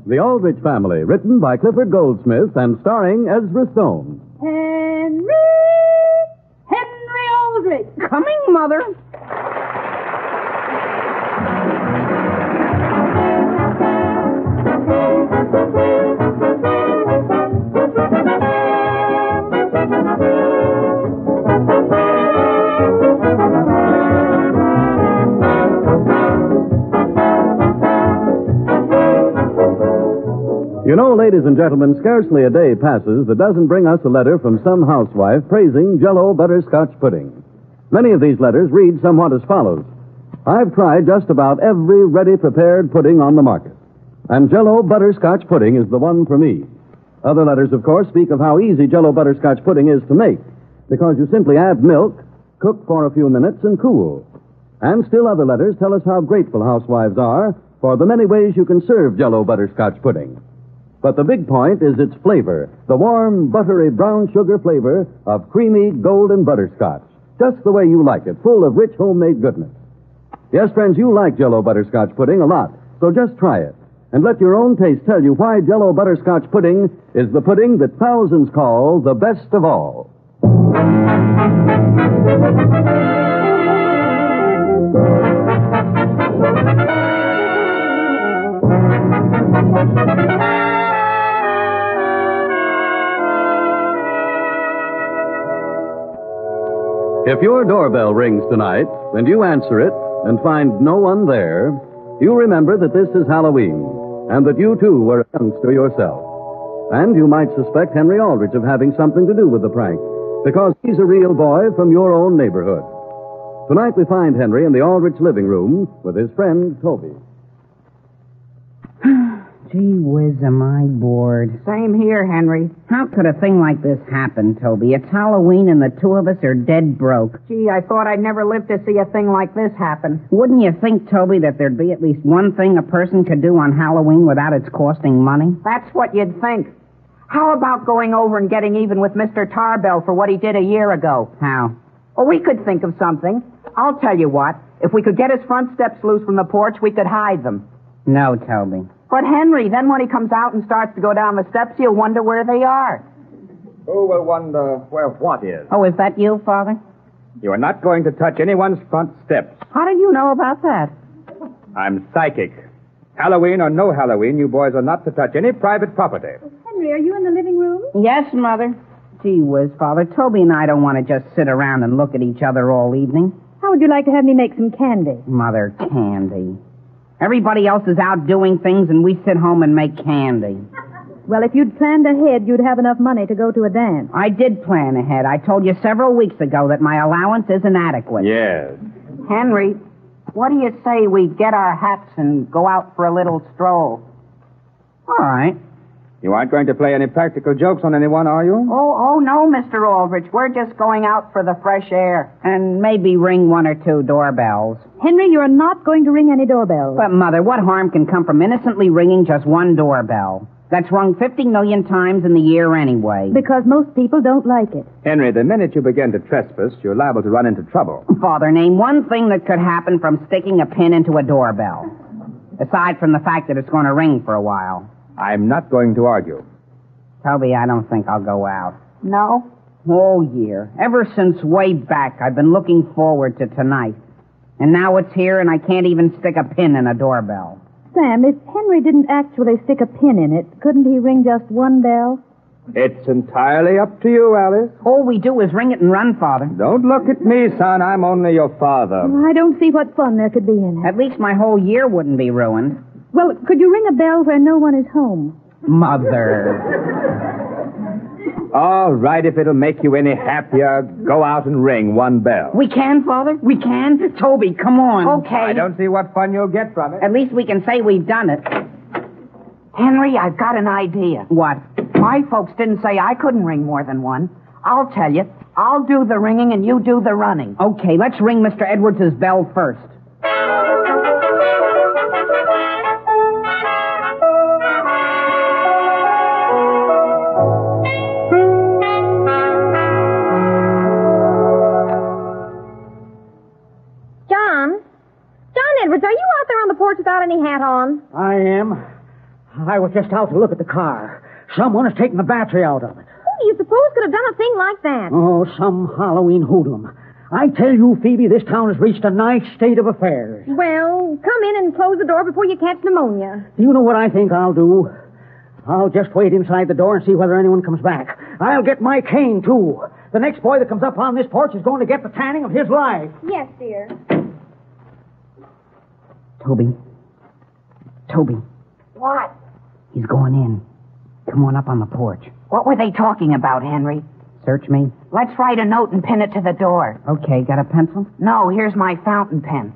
The Aldrich Family, written by Clifford Goldsmith and starring Ezra Stone. Henry Aldrich. Coming, Mother. You know, ladies and gentlemen, scarcely a day passes that doesn't bring us a letter from some housewife praising Jell-O butterscotch pudding. Many of these letters read somewhat as follows. I've tried just about every ready-prepared pudding on the market, and Jell-O butterscotch pudding is the one for me. Other letters, of course, speak of how easy Jell-O butterscotch pudding is to make, because you simply add milk, cook for a few minutes, and cool. And still other letters tell us how grateful housewives are for the many ways you can serve Jell-O butterscotch pudding. But the big point is its flavor, the warm, buttery brown sugar flavor of creamy golden butterscotch. Just the way you like it, full of rich homemade goodness. Yes, friends, you like Jell-O butterscotch pudding a lot, so just try it. And let your own taste tell you why Jell-O butterscotch pudding is the pudding that thousands call the best of all. If your doorbell rings tonight, and you answer it, and find no one there, you remember that this is Halloween, and that you, too, were a youngster yourself. And you might suspect Henry Aldrich of having something to do with the prank, because he's a real boy from your own neighborhood. Tonight we find Henry in the Aldrich living room with his friend, Toby. Gee whiz, am I bored. Same here, Henry. How could a thing like this happen, Toby? It's Halloween and the two of us are dead broke. Gee, I thought I'd never live to see a thing like this happen. Wouldn't you think, Toby, that there'd be at least one thing a person could do on Halloween without it's costing money? That's what you'd think. How about going over and getting even with Mr. Tarbell for what he did a year ago? How? Well, we could think of something. I'll tell you what. If we could get his front steps loose from the porch, we could hide them. No, Toby. But, Henry, then when he comes out and starts to go down the steps, you'll wonder where they are. Who will wonder where what is? Oh, is that you, Father? You are not going to touch anyone's front steps. How did you know about that? I'm psychic. Halloween or no Halloween, you boys are not to touch any private property. Henry, are you in the living room? Yes, Mother. Gee whiz, Father. Toby and I don't want to just sit around and look at each other all evening. How would you like to have me make some candy? Mother, candy. Everybody else is out doing things, and we sit home and make candy. Well, if you'd planned ahead, you'd have enough money to go to a dance. I did plan ahead. I told you several weeks ago that my allowance isn't adequate. Yes. Henry, what do you say we get our hats and go out for a little stroll? All right. You aren't going to play any practical jokes on anyone, are you? Oh, no, Mr. Aldrich. We're just going out for the fresh air. And maybe ring one or two doorbells. Henry, you're not going to ring any doorbells. But, Mother, what harm can come from innocently ringing just one doorbell? That's rung 50 million times in the year anyway. Because most people don't like it. Henry, the minute you begin to trespass, you're liable to run into trouble. Father, name one thing that could happen from sticking a pin into a doorbell. Aside from the fact that it's going to ring for a while. I'm not going to argue. Toby, I don't think I'll go out. No? All year. Ever since way back, I've been looking forward to tonight. And now it's here and I can't even stick a pin in a doorbell. Sam, if Henry didn't actually stick a pin in it, couldn't he ring just one bell? It's entirely up to you, Alice. All we do is ring it and run, Father. Don't look at me, son. I'm only your father. I don't see what fun there could be in it. At least my whole year wouldn't be ruined. Well, could you ring a bell where no one is home? Mother. All right, if it'll make you any happier, go out and ring one bell. We can, Father? We can? Toby, come on. Okay. I don't see what fun you'll get from it. At least we can say we've done it. Henry, I've got an idea. What? My folks didn't say I couldn't ring more than one. I'll tell you. I'll do the ringing and you do the running. Okay, let's ring Mr. Edwards' bell first. got any hat on? I am. I was just out to look at the car. Someone has taken the battery out of it. Who do you suppose could have done a thing like that? Oh, some Halloween hoodlum. I tell you, Phoebe, this town has reached a nice state of affairs. Well, come in and close the door before you catch pneumonia. Do you know what I think I'll do? I'll just wait inside the door and see whether anyone comes back. I'll get my cane, too. The next boy that comes up on this porch is going to get the tanning of his life. Yes, dear. Toby. What? He's going in. Come on up on the porch. What were they talking about, Henry? Search me. Let's write a note and pin it to the door. Okay, got a pencil? No, here's my fountain pen.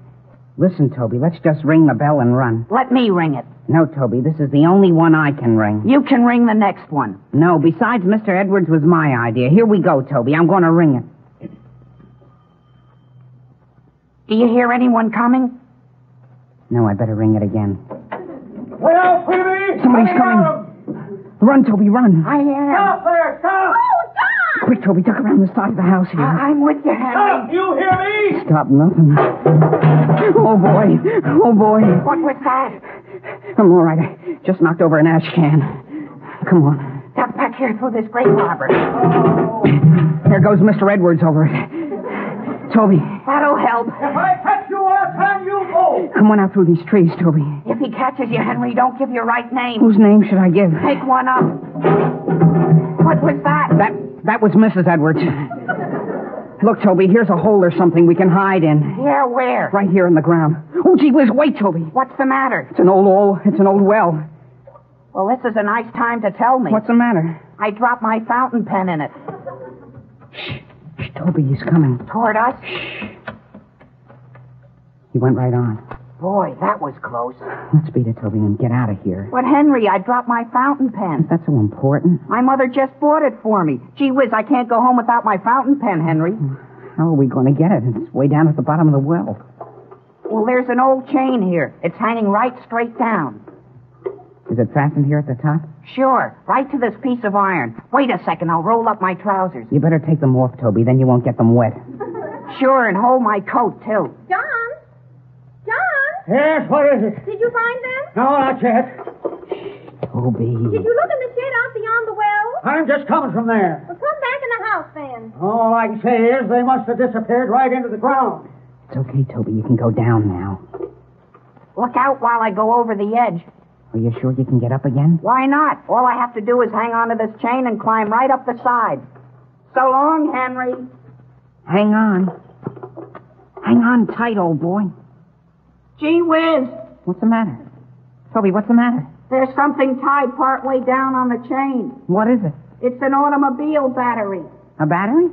Listen, Toby, let's just ring the bell and run. Let me ring it. No, Toby, this is the only one I can ring. You can ring the next one. No, besides, Mr. Edwards was my idea. Here we go, Toby. I'm going to ring it. Do you hear anyone coming? No, I better ring it again. Well, Phoebe! Somebody's coming. Run, Toby, run. I am. Stop there! Stop! Quick, Toby, duck around the side of the house here. I'm with you, Henry. Stop! You hear me? Stop nothing. Oh, boy. What was that? I'm all right. I just knocked over an ash can. Come on. Duck back here through this grave, Robert. There goes Mr. Edwards over it. Toby. That'll help. If I catch you, I'll turn you go. Come on out through these trees, Toby. If he catches you, Henry, don't give your right name. Whose name should I give? Make one up. What was that? That was Mrs. Edwards. Look, Toby, here's a hole or something we can hide in. Yeah, where? Right here in the ground. Oh, gee whiz, wait, Toby. What's the matter? It's an old well. Well, this is a nice time to tell me. What's the matter? I dropped my fountain pen in it. Shh, Toby, he's coming. Toward us? He went right on. Boy, that was close. Let's beat it, Toby, and get out of here. But, Henry, I dropped my fountain pen. That's so important. My mother just bought it for me. Gee whiz, I can't go home without my fountain pen, Henry. How are we going to get it? It's way down at the bottom of the well. Well, there's an old chain here. It's hanging right straight down. Is it fastened here at the top? Sure, right to this piece of iron. Wait a second, I'll roll up my trousers. You better take them off, Toby, then you won't get them wet. Sure, and hold my coat, too. John? Yes, what is it? Did you find them? No, not yet. Toby. Did you look in the shed out beyond the well? I'm just coming from there. Well, come back in the house, then. All I can say is they must have disappeared right into the ground. It's okay, Toby. You can go down now. Look out while I go over the edge. Are you sure you can get up again? Why not? All I have to do is hang on to this chain and climb right up the side. So long, Henry. Hang on. Hang on tight, old boy. Gee whiz, What's the matter? Toby, what's the matter? there's something tied partway down on the chain. What is it? It's an automobile battery. A battery?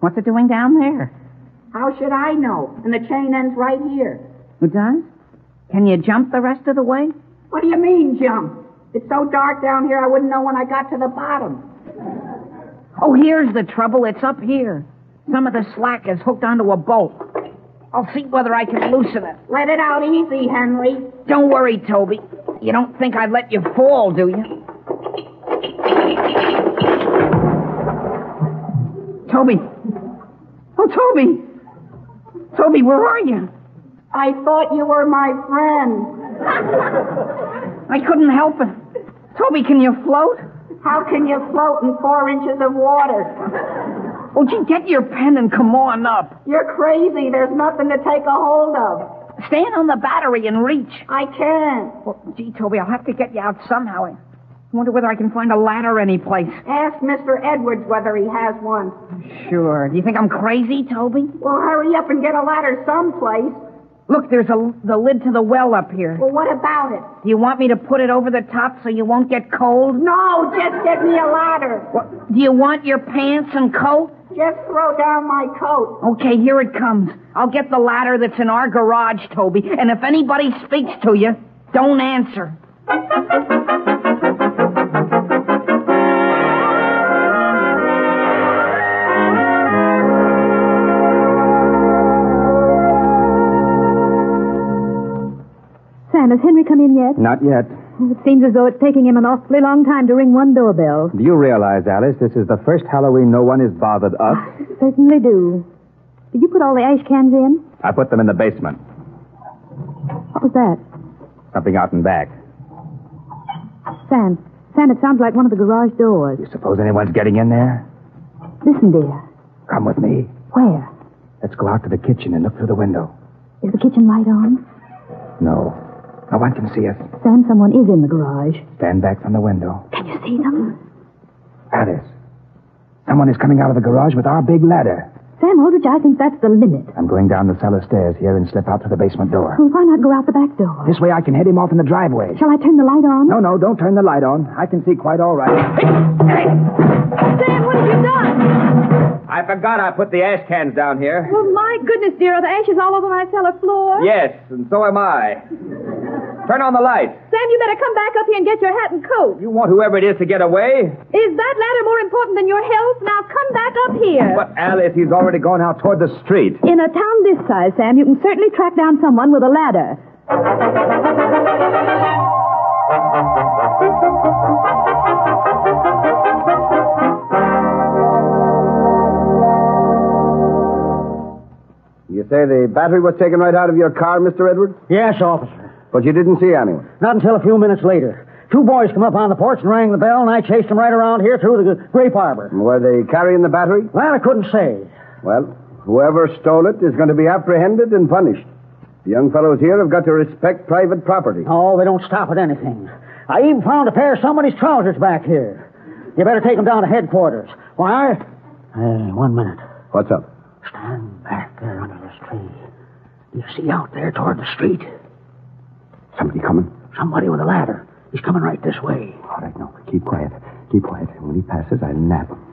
What's it doing down there? How should I know? And the chain ends right here. It does? Can you jump the rest of the way? What do you mean, jump? It's so dark down here I wouldn't know when I got to the bottom. Oh, here's the trouble. It's up here. Some of the slack is hooked onto a bolt. I'll see whether I can loosen it. Let it out easy, Henry. Don't worry, Toby. You don't think I'd let you fall, do you? Toby. Oh, Toby. Toby, where are you? I thought you were my friend. I couldn't help it. Toby, can you float? How can you float in 4 inches of water? Oh, gee, get your pen and come on up. You're crazy. There's nothing to take a hold of. Stand on the battery and reach. I can't. Well, gee, Toby, I'll have to get you out somehow. I wonder whether I can find a ladder anyplace. Ask Mr. Edwards whether he has one. Sure. Do you think I'm crazy, Toby? Well, hurry up and get a ladder someplace. Look, there's the lid to the well up here. Well, what about it? Do you want me to put it over the top so you won't get cold? No, just get me a ladder. What, do you want your pants and coat? Just throw down my coat. Okay, here it comes. I'll get the ladder that's in our garage, Toby, and if anybody speaks to you, don't answer. Sam, has Henry come in yet? Not yet. It seems as though it's taking him an awfully long time to ring one doorbell. Do you realize, Alice, this is the first Halloween no one has bothered us? Certainly do. Did you put all the ash cans in? I put them in the basement. What was that? Something out and back. Sam, it sounds like one of the garage doors. You suppose anyone's getting in there? Listen, dear. Come with me. Where? Let's go out to the kitchen and look through the window. Is the kitchen light on? No. No one can see us. Sam, someone is in the garage. Stand back from the window. Can you see them? Alice. Someone is coming out of the garage with our big ladder. Sam, Aldrich, I think that's the limit. I'm going down the cellar stairs here and slip out to the basement door. Well, why not go out the back door? This way I can head him off in the driveway. Shall I turn the light on? No, don't turn the light on. I can see quite all right. Sam, what have you done? I forgot I put the ash cans down here. Well, my goodness, dear, are the ashes all over my cellar floor? Yes, and so am I. Turn on the light. Sam, you better come back up here and get your hat and coat. You want whoever it is to get away? Is that ladder more important than your health? Now come back up here. But, Alice, he's already gone out toward the street. In a town this size, Sam, you can certainly track down someone with a ladder. You say the battery was taken right out of your car, Mr. Edwards? Yes, officer. But you didn't see anyone. Not until a few minutes later. Two boys come up on the porch and rang the bell, and I chased them right around here through the grape arbor. Were they carrying the battery? Well, I couldn't say. Well, whoever stole it is going to be apprehended and punished. The young fellows here have got to respect private property. Oh, they don't stop at anything. I even found a pair of somebody's trousers back here. You better take them down to headquarters. Why? Hey, 1 minute. What's up? Stand back there under this tree. Do you see out there toward the street? Somebody coming? Somebody with a ladder. He's coming right this way. All right, no. Keep quiet. Keep quiet. When he passes, I'll nab him.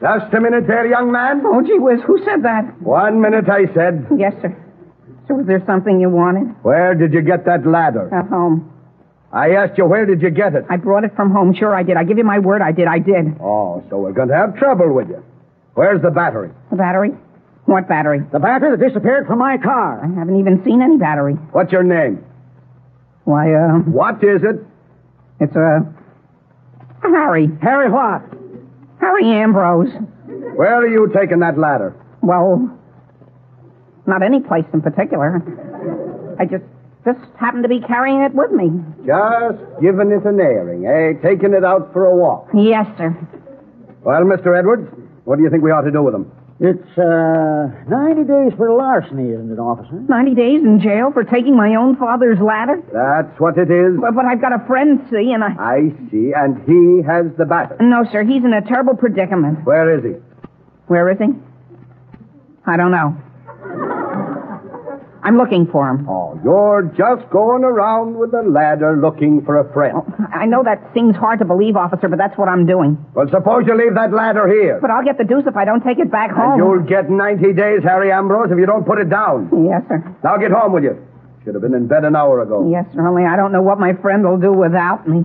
Just a minute there, young man. Oh, gee whiz, who said that? 1 minute, I said. Yes, sir. So was there something you wanted? Where did you get that ladder? At home. I asked you, where did you get it? I brought it from home. Sure, I did. I give you my word, I did. Oh, so we're going to have trouble with you. Where's the battery? The battery? What battery? The battery that disappeared from my car. I haven't even seen any battery. What's your name? Why, What is it? it's, Harry. Harry what? Harry Ambrose. Where are you taking that ladder? Well, not any place in particular. I just happened to be carrying it with me. Just giving it an airing, eh? Taking it out for a walk. Yes, sir. Well, Mr. Edwards, what do you think we ought to do with him? It's, 90 days for larceny, isn't it, officer? 90 days in jail for taking my own father's ladder? That's what it is. But I've got a friend, see, and I see, and he has the battery. No, sir, he's in a terrible predicament. Where is he? Where is he? I don't know. I'm looking for him. Oh, you're just going around with a ladder looking for a friend. Oh, I know that seems hard to believe, officer, but that's what I'm doing. Well, suppose you leave that ladder here. But I'll get the deuce if I don't take it back And home. you'll get 90 days, Harry Ambrose, if you don't put it down. Yes, sir. Now get home with you. Should have been in bed an hour ago. Yes, sir, only I don't know what my friend will do without me.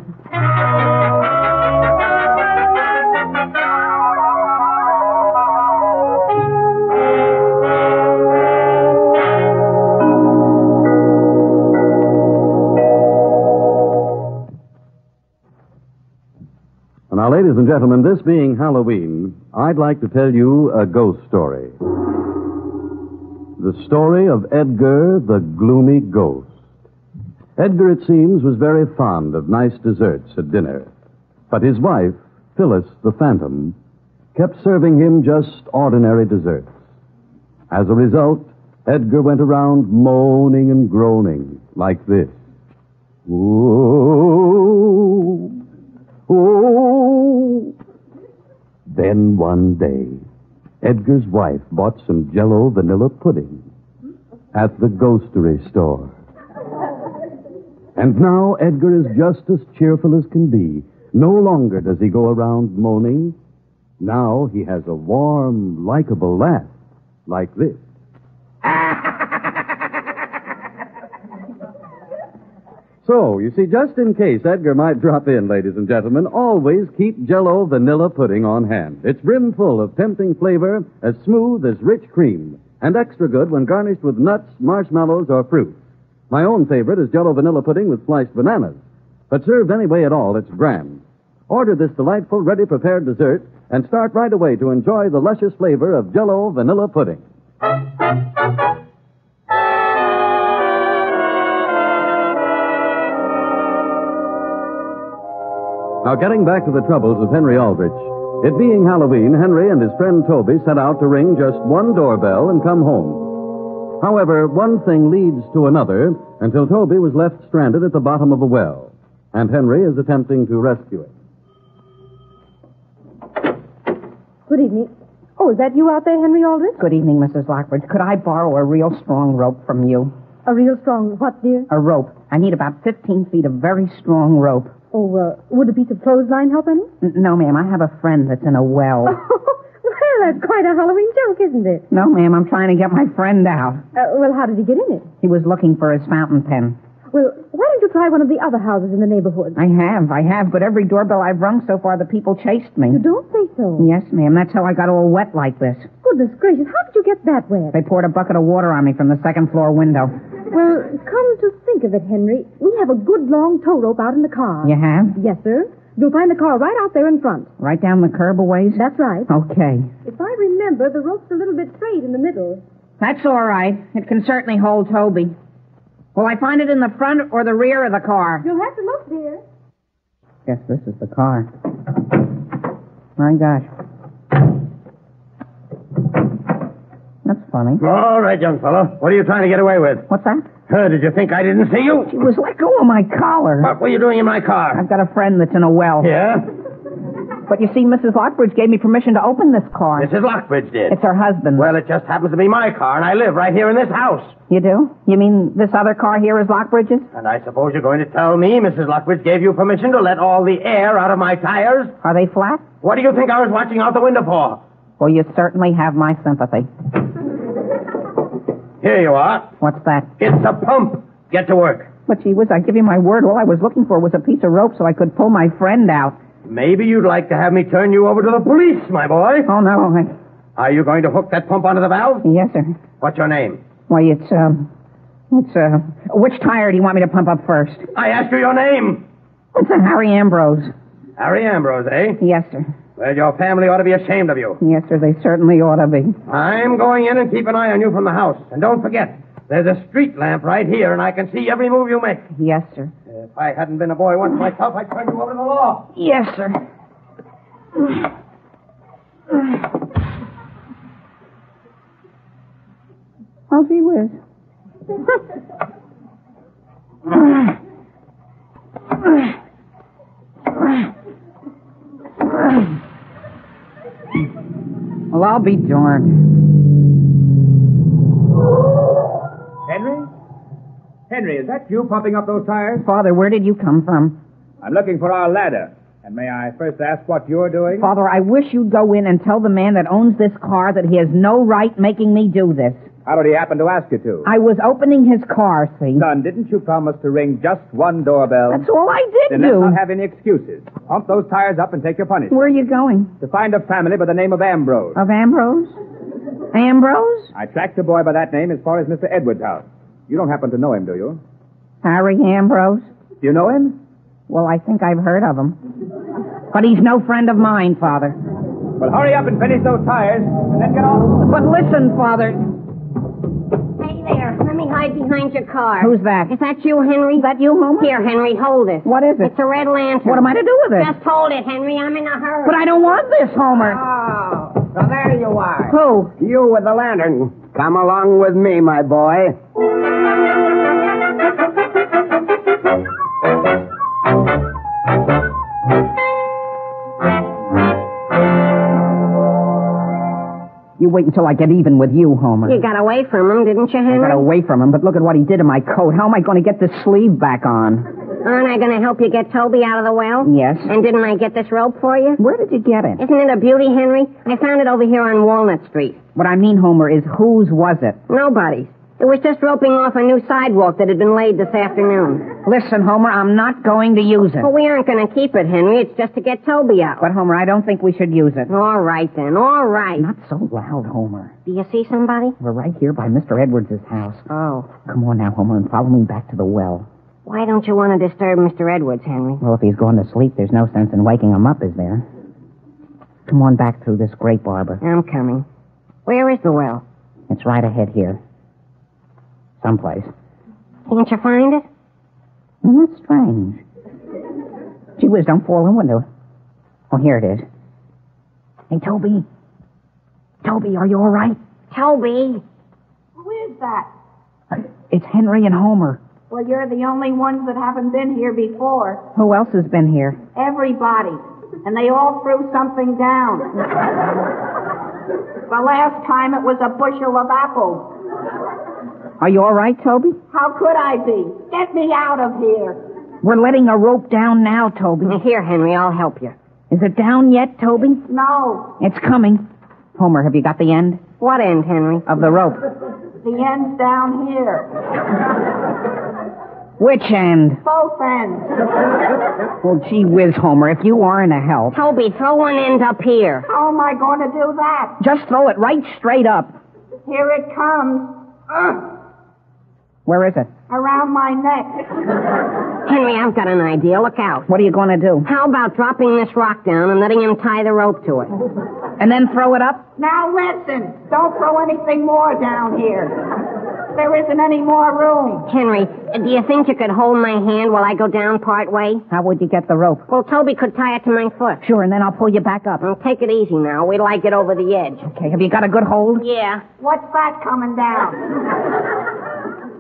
Now, ladies and gentlemen, this being Halloween, I'd like to tell you a ghost story. The story of Edgar the Gloomy Ghost. Edgar, it seems, was very fond of nice desserts at dinner. But his wife, Phyllis the Phantom, kept serving him just ordinary desserts. As a result, Edgar went around moaning and groaning like this. Ooh. Oh! Then one day, Edgar's wife bought some Jell-O vanilla pudding at the ghostery store. And now Edgar is just as cheerful as can be. No longer does he go around moaning. Now he has a warm, likable laugh like this. So, you see, just in case Edgar might drop in, ladies and gentlemen, always keep Jell-O vanilla pudding on hand. It's brimful of tempting flavor, as smooth as rich cream, and extra good when garnished with nuts, marshmallows, or fruit. My own favorite is Jell-O vanilla pudding with sliced bananas. But served any way at all, it's grand. Order this delightful, ready-prepared dessert and start right away to enjoy the luscious flavor of Jell-O vanilla pudding. Now, getting back to the troubles of Henry Aldrich. It being Halloween, Henry and his friend Toby set out to ring just one doorbell and come home. However, one thing leads to another until Toby was left stranded at the bottom of a well, and Henry is attempting to rescue him. Good evening. Oh, is that you out there, Henry Aldrich? Good evening, Mrs. Lockbridge. Could I borrow a real strong rope from you? A real strong what, dear? A rope. I need about 15 feet of very strong rope. Oh, would a piece of clothesline help any? No, ma'am. I have a friend that's in a well. Well, that's quite a Halloween joke, isn't it? No, ma'am. I'm trying to get my friend out. Well, how did he get in it? He was looking for his fountain pen. Well, why don't you try one of the other houses in the neighborhood? I have, but every doorbell I've rung so far, the people chased me. You don't say so. Yes, ma'am. That's how I got all wet like this. Goodness gracious, how did you get that wet? They poured a bucket of water on me from the second floor window. Well, come to think of it, Henry, we have a good long tow rope out in the car. You have? Yes, sir. You'll find the car right out there in front. Right down the curb a ways? That's right. Okay. If I remember, the rope's a little bit straight in the middle. That's all right. It can certainly hold Toby. Will I find it in the front or the rear of the car? You'll have to look, dear. Guess this is the car. My gosh. That's funny. All right, young fellow. What are you trying to get away with? What's that? Did you think I didn't see you? He was let go of my collar. What were you doing in my car? I've got a friend that's in a well. Yeah? But you see, Mrs. Lockbridge gave me permission to open this car. Mrs. Lockbridge did. It's her husband. Well, it just happens to be my car, and I live right here in this house. You do? You mean this other car here is Lockbridge's? And I suppose you're going to tell me Mrs. Lockbridge gave you permission to let all the air out of my tires? Are they flat? What do you think I was watching out the window for? Well, you certainly have my sympathy. Here you are. What's that? It's a pump. Get to work. But gee whiz, I give you my word, all I was looking for was a piece of rope so I could pull my friend out. Maybe you'd like to have me turn you over to the police, my boy. Oh, no. Are you going to hook that pump onto the valve? Yes, sir. What's your name? Why, which tire do you want me to pump up first? I asked you your name. It's a Harry Ambrose. Harry Ambrose, eh? Yes, sir. Well, your family ought to be ashamed of you. Yes, sir, they certainly ought to be. I'm going in and keep an eye on you from the house. And don't forget, there's a street lamp right here, and I can see every move you make. Yes, sir. If I hadn't been a boy once myself, I'd turn you over to the law. Yes, sir. Oh, gee whiz. Well, I'll be darned. Henry, is that you pumping up those tires? Father, where did you come from? I'm looking for our ladder. And may I first ask what you're doing? Father, I wish you'd go in and tell the man that owns this car that he has no right making me do this. How did he happen to ask you to? I was opening his car, see? Son, didn't you promise to ring just one doorbell? That's all I did Then do. let's not have any excuses. Pump those tires up and take your punishment. Where are you going? To find a family by the name of Ambrose. Of Ambrose? Ambrose? I tracked a boy by that name as far as Mr. Edwards' house. You don't happen to know him, do you? Harry Ambrose? Do you know him? Well, I think I've heard of him. But he's no friend of mine, Father. Well, hurry up and finish those tires, and then get on. But listen, Father. Hey there, let me hide behind your car. Who's that? Is that you, Henry? Is that you, Homer? Here, Henry, hold it. What is it? It's a red lantern. What am I to do with it? Just hold it, Henry. I'm in a hurry. But I don't want this, Homer. Oh, so there you are. Who? You with the lantern. Come along with me, my boy. You wait until I get even with you, Homer. You got away from him, didn't you, I Henry? got away from him, but look at what he did to my coat. How am I going to get this sleeve back on? Aren't I going to help you get Toby out of the well? Yes. And didn't I get this rope for you? Where did you get it? Isn't it a beauty, Henry? I found it over here on Walnut Street. What I mean, Homer, is whose was it? Nobody's. It was just roping off a new sidewalk that had been laid this afternoon. Listen, Homer, I'm not going to use it. Well, we aren't going to keep it, Henry. It's just to get Toby out. But, Homer, I don't think we should use it. All right, then. All right. Not so loud, Homer. Do you see somebody? We're right here by Mr. Edwards' house. Oh. Come on now, Homer, and follow me back to the well. Why don't you want to disturb Mr. Edwards, Henry? Well, if he's going to sleep, there's no sense in waking him up, is there? Come on back through this grape arbor. I'm coming. Where is the well? It's right ahead here. Someplace. Can't you find it? That's strange. Gee whiz, don't fall in window. Oh, here it is. Hey, Toby. Toby, are you all right? Toby. Who is that? It's Henry and Homer. Well, you're the only ones that haven't been here before. Who else has been here? Everybody. And they all threw something down. The last time it was a bushel of apples. Are you all right, Toby? How could I be? Get me out of here. We're letting a rope down now, Toby. Here, Henry, I'll help you. Is it down yet, Toby? No. It's coming. Homer, have you got the end What end, Henry? of the rope? The end's down here. Which end? Both ends. Well, gee whiz, Homer, if you aren't a help. Toby, throw one end up here. How am I going to do that? Just throw it right straight up. Here it comes. Where is it? Around my neck. Henry, I've got an idea. Look out. What are you going to do? How about dropping this rock down and letting him tie the rope to it? And then throw it up? Now listen. Don't throw anything more down here. There isn't any more room. Henry, do you think you could hold my hand while I go down part way? How would you get the rope? Well, Toby could tie it to my foot. Sure, and then I'll pull you back up. Well, take it easy now. Wait till I get over the edge. Okay, have you got a good hold? Yeah. What's that coming down?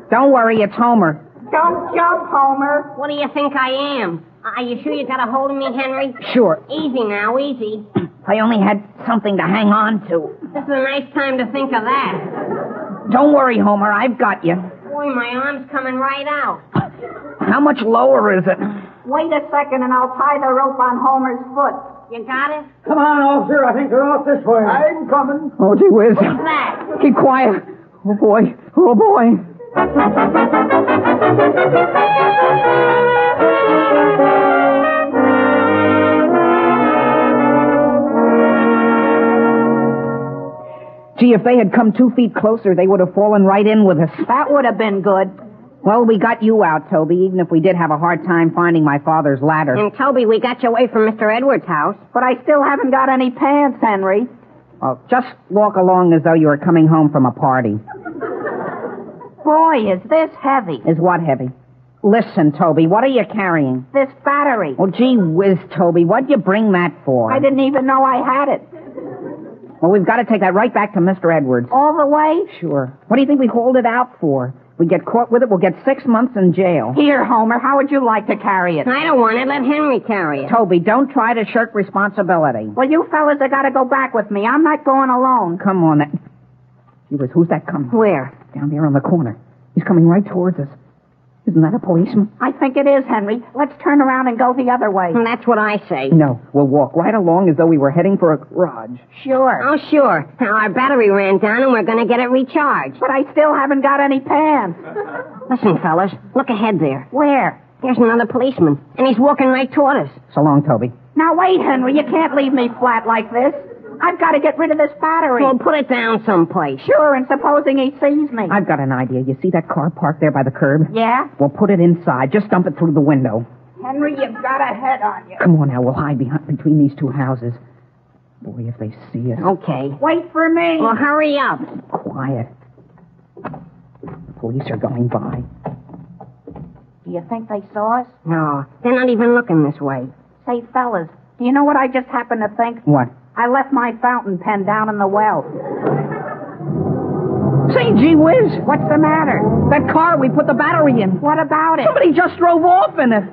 Don't worry, it's Homer. Don't jump, Homer. What do you think I am? Are you sure you got a hold of me, Henry? Sure. Easy now, easy. I only had something to hang on to. This is a nice time to think of that. Don't worry, Homer, I've got you. Boy, my arm's coming right out. How much lower is it? Wait a second and I'll tie the rope on Homer's foot. You got it? Come on, officer. I think they're off this way. I'm coming. Oh, gee whiz. What's that? Keep quiet. Oh, boy. Oh, boy. Gee, if they had come 2 feet closer, they would have fallen right in with us. That would have been good. Well, we got you out, Toby, even if we did have a hard time finding my father's ladder. And Toby, we got you away from Mr. Edwards' house. But I still haven't got any pants, Henry. Well, just walk along as though you were coming home from a party. Boy, is this heavy. Is what heavy? Listen, Toby, what are you carrying? This battery. Well, gee whiz, Toby, what'd you bring that for? I didn't even know I had it. Well, we've got to take that right back to Mr. Edwards. All the way? Sure. What do you think we hold it out for? We get caught with it, we'll get 6 months in jail. Here, Homer, how would you like to carry it? I don't want it. Let Henry carry it. Toby, don't try to shirk responsibility. Well, you fellas have got to go back with me. I'm not going alone. Come on. Who's that coming? Where? Down there on the corner. He's coming right towards us. Isn't that a policeman? I think it is, Henry. Let's turn around and go the other way. That's what I say. No, we'll walk right along as though we were heading for a garage. Sure. Oh, sure. Now, our battery ran down and we're going to get it recharged. But I still haven't got any pants. Listen, fellas. Look ahead there. Where? There's another policeman, and he's walking right toward us. So long, Toby. Now, wait, Henry. You can't leave me flat like this. I've got to get rid of this battery. Well, put it down someplace. Sure, and supposing he sees me. I've got an idea. You see that car parked there by the curb? Yeah? We'll put it inside. Just dump it through the window. Henry, you've got a head on you. Come on now, we'll hide between these 2 houses. Boy, if they see us. Okay. Wait for me. Well, hurry up. Quiet. The police are going by. Do you think they saw us? No, they're not even looking this way. Say, fellas, do you know what I just happened to think? What? I left my fountain pen down in the well. Say, gee whiz! What's the matter? That car, we put the battery in. What about it? Somebody just drove off in it.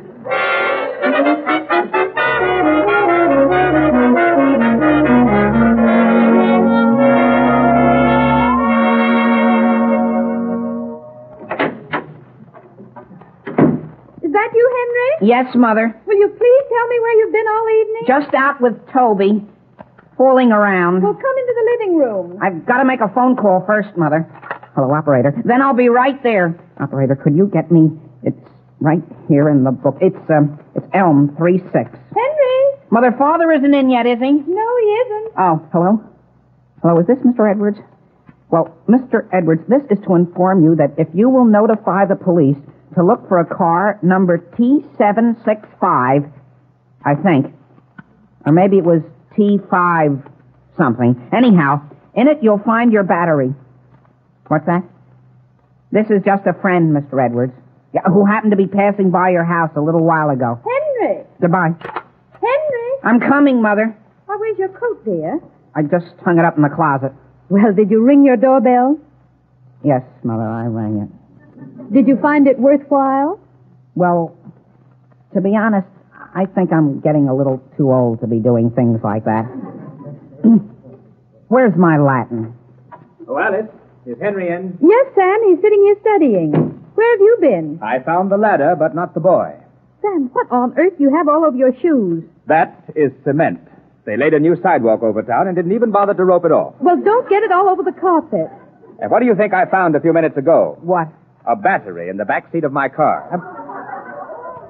Is that you, Henry? Yes, Mother. Will you please tell me where you've been all evening? Just out with Toby. Fooling around. Well, come into the living room. I've got to make a phone call first, Mother. Hello, operator. Then I'll be right there. Operator, could you get me... It's right here in the book. It's Elm 36. Henry? Mother, Father isn't in yet, is he? No, he isn't. Oh, hello? Hello, is this Mr. Edwards? Well, Mr. Edwards, this is to inform you that if you will notify the police to look for a car number T765, I think. Or maybe it was T5 something. Anyhow, in it you'll find your battery. What's that? This is just a friend, Mr. Edwards, who happened to be passing by your house a little while ago. Henry! Goodbye. Henry! I'm coming, Mother. Why, where's your coat, dear? I just hung it up in the closet. Well, did you ring your doorbell? Yes, Mother, I rang it. Did you find it worthwhile? Well, to be honest, I think I'm getting a little too old to be doing things like that. Where's my Latin? Oh, Alice, is Henry in? Yes, Sam, he's sitting here studying. Where have you been? I found the ladder, but not the boy. Sam, what on earth you have all over your shoes? That is cement. They laid a new sidewalk over town and didn't even bother to rope it off. Well, don't get it all over the carpet. And what do you think I found a few minutes ago? What? A battery in the back seat of my car.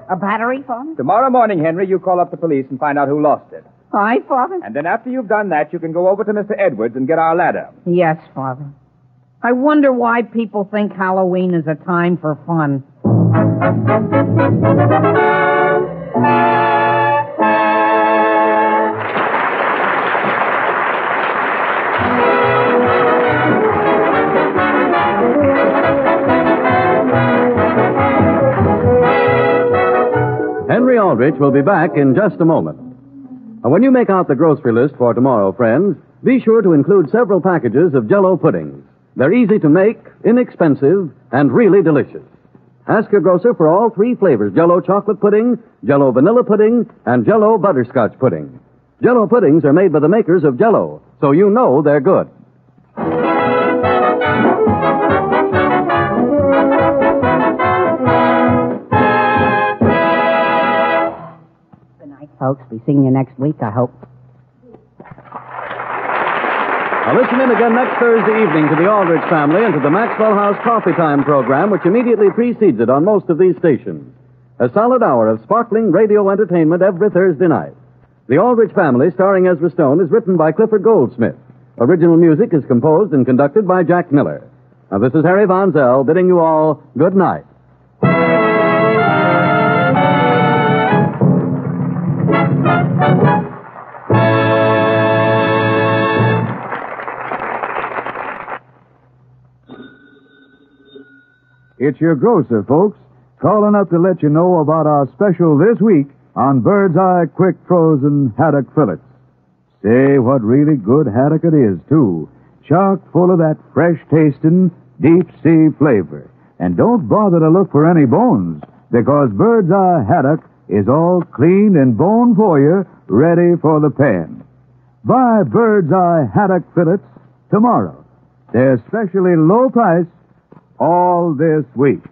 A battery, Father? Tomorrow morning, Henry, you call up the police and find out who lost it. All right, Father? And then after you've done that, you can go over to Mr. Edwards and get our ladder. Yes, Father. I wonder why people think Halloween is a time for fun. Henry Aldrich will be back in just a moment. Now, when you make out the grocery list for tomorrow, friends, be sure to include several packages of Jell-O puddings. They're easy to make, inexpensive, and really delicious. Ask your grocer for all three flavors: Jell-O chocolate pudding, Jell-O vanilla pudding, and Jell-O butterscotch pudding. Jell-O puddings are made by the makers of Jell-O, so you know they're good. Good night, folks. Be seeing you next week, I hope. Now listen in again next Thursday evening to the Aldrich family and to the Maxwell House Coffee Time program, which immediately precedes it on most of these stations. A solid hour of sparkling radio entertainment every Thursday night. The Aldrich Family, starring Ezra Stone, is written by Clifford Goldsmith. Original music is composed and conducted by Jack Miller. Now this is Harry Von Zell bidding you all good night. It's your grocer, folks, calling up to let you know about our special this week on Bird's Eye Quick Frozen Haddock Fillets. Say, what really good haddock it is, too. Chock full of that fresh-tasting, deep-sea flavor. And don't bother to look for any bones, because Bird's Eye Haddock is all cleaned and boned for you, ready for the pan. Buy Bird's Eye Haddock Fillets tomorrow. They're specially low price all this week.